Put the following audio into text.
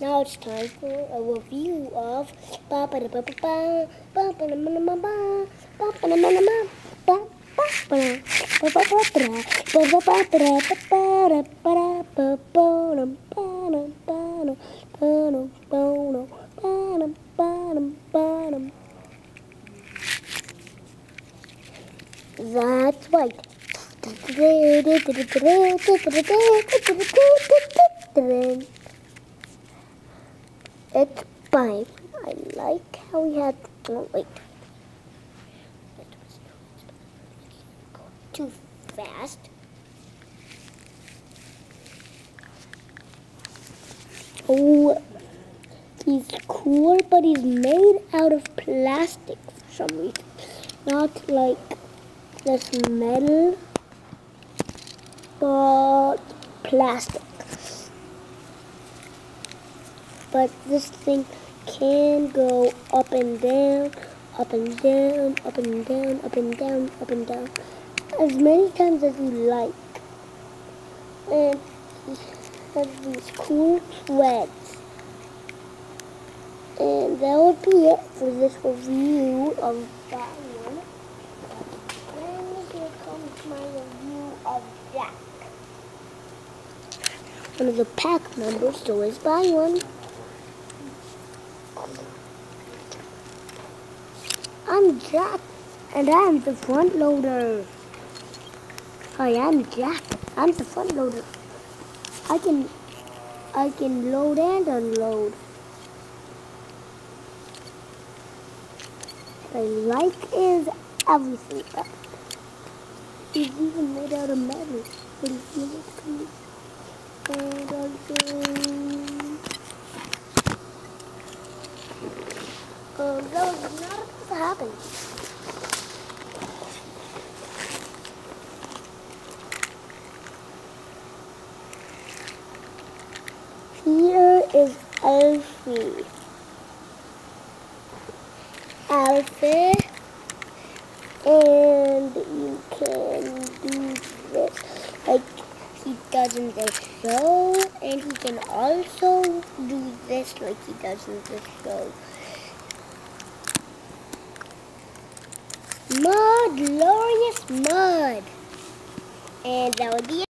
Now it's time for a review of That's right. It's fine. I like how we had. Oh, wait. Go too fast. Oh, he's cool, but he's made out of plastic for some reason. Not like this metal, but plastic. But this thing can go up and down, up and down, up and down, up and down, up and down, as many times as you like. And he has these cool threads. And that would be it for this review of that one. And here comes my review of Jack. One of the pack members, so let's buy one. I'm Jack, and I'm the front loader. Hi, I'm Jack. I'm the front loader. I can load and unload. What I like is everything. He's even made out of metal. But if you look cool. And that was not supposed to happen. Here is Alfie. Alfie. And you can do this like he does in this show, and he can also do this like he does in this show. Mud, glorious mud. And that would be it.